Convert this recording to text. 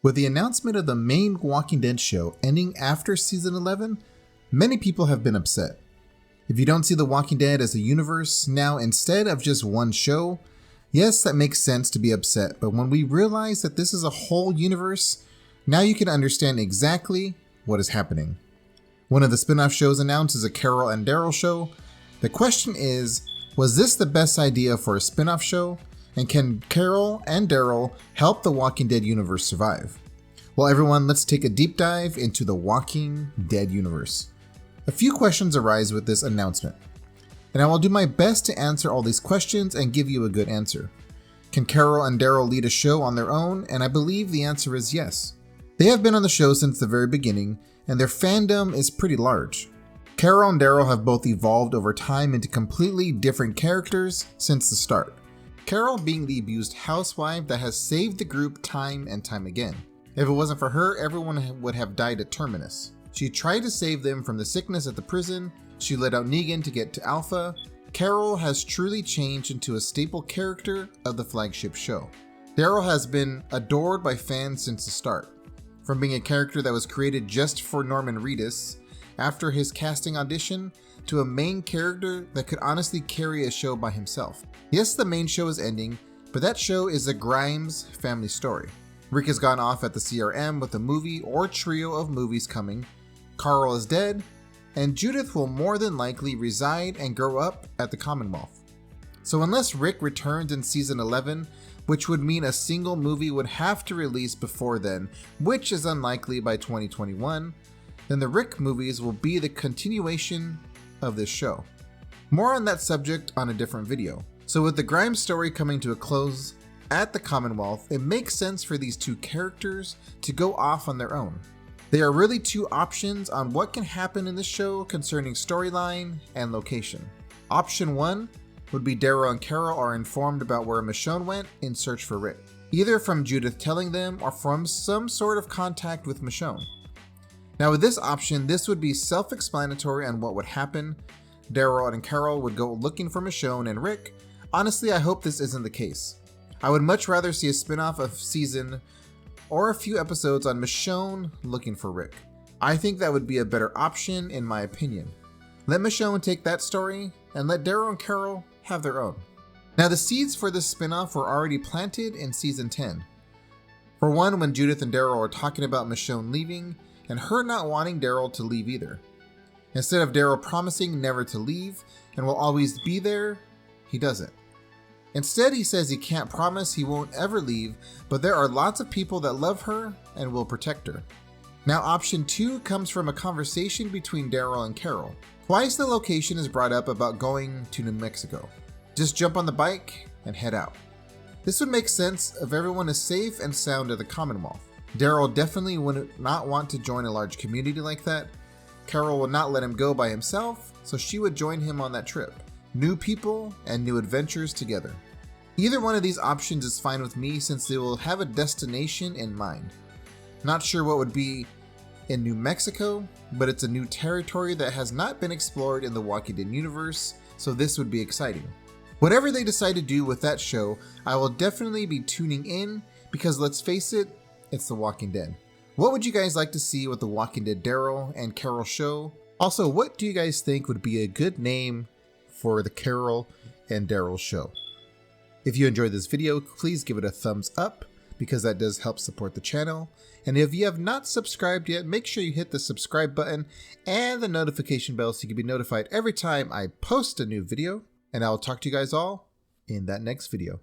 With the announcement of the main Walking Dead show ending after season 11, many people have been upset. If you don't see The Walking Dead as a universe now instead of just one show, yes, that makes sense to be upset, but when we realize that this is a whole universe, now you can understand exactly what is happening. One of the spin-off shows announced is a Carol and Daryl show. The question is, was this the best idea for a spin-off show? And can Carol and Daryl help the Walking Dead universe survive? Well, everyone, let's take a deep dive into the Walking Dead universe. A few questions arise with this announcement, and I will do my best to answer all these questions and give you a good answer. Can Carol and Daryl lead a show on their own? And I believe the answer is yes. They have been on the show since the very beginning, and their fandom is pretty large. Carol and Daryl have both evolved over time into completely different characters since the start. Carol being the abused housewife that has saved the group time and time again. If it wasn't for her, everyone would have died at Terminus. She tried to save them from the sickness at the prison. She let out Negan to get to Alpha. Carol has truly changed into a staple character of the flagship show. Daryl has been adored by fans since the start. From being a character that was created just for Norman Reedus after his casting audition, to a main character that could honestly carry a show by himself. Yes, the main show is ending, but that show is a Grimes family story. Rick has gone off at the CRM with a movie or trio of movies coming. Carl is dead, and Judith will more than likely reside and grow up at the Commonwealth. So unless Rick returns in season 11, which would mean a single movie would have to release before then, which is unlikely by 2021, then the Rick movies will be the continuation of this show. More on that subject on a different video. So with the Grimes story coming to a close at the Commonwealth, it makes sense for these two characters to go off on their own. They are really two options on what can happen in the show concerning storyline and location. Option 1 would be Daryl and Carol are informed about where Michonne went in search for Rick, either from Judith telling them or from some sort of contact with Michonne. Now with this option, this would be self-explanatory on what would happen. Daryl and Carol would go looking for Michonne and Rick. Honestly, I hope this isn't the case. I would much rather see a spin-off of season or a few episodes on Michonne looking for Rick. I think that would be a better option in my opinion. Let Michonne take that story and let Daryl and Carol have their own. Now the seeds for this spin-off were already planted in season 10. For one, when Judith and Daryl are talking about Michonne leaving, and her not wanting Daryl to leave either. Instead of Daryl promising never to leave and will always be there, he doesn't. Instead, he says he can't promise he won't ever leave, but there are lots of people that love her and will protect her. Now option 2 comes from a conversation between Daryl and Carol. Twice the location is brought up about going to New Mexico. Just jump on the bike and head out. This would make sense if everyone is safe and sound at the Commonwealth. Daryl definitely would not want to join a large community like that. Carol would not let him go by himself, so she would join him on that trip. New people and new adventures together. Either one of these options is fine with me since they will have a destination in mind. Not sure what would be in New Mexico, but it's a new territory that has not been explored in the Walking Dead universe, so this would be exciting. Whatever they decide to do with that show, I will definitely be tuning in because let's face it, it's The Walking Dead. What would you guys like to see with The Walking Dead Daryl and Carol show? Also, what do you guys think would be a good name for the Carol and Daryl show? If you enjoyed this video, please give it a thumbs up because that does help support the channel. And if you have not subscribed yet, make sure you hit the subscribe button and the notification bell so you can be notified every time I post a new video. And I'll talk to you guys all in that next video.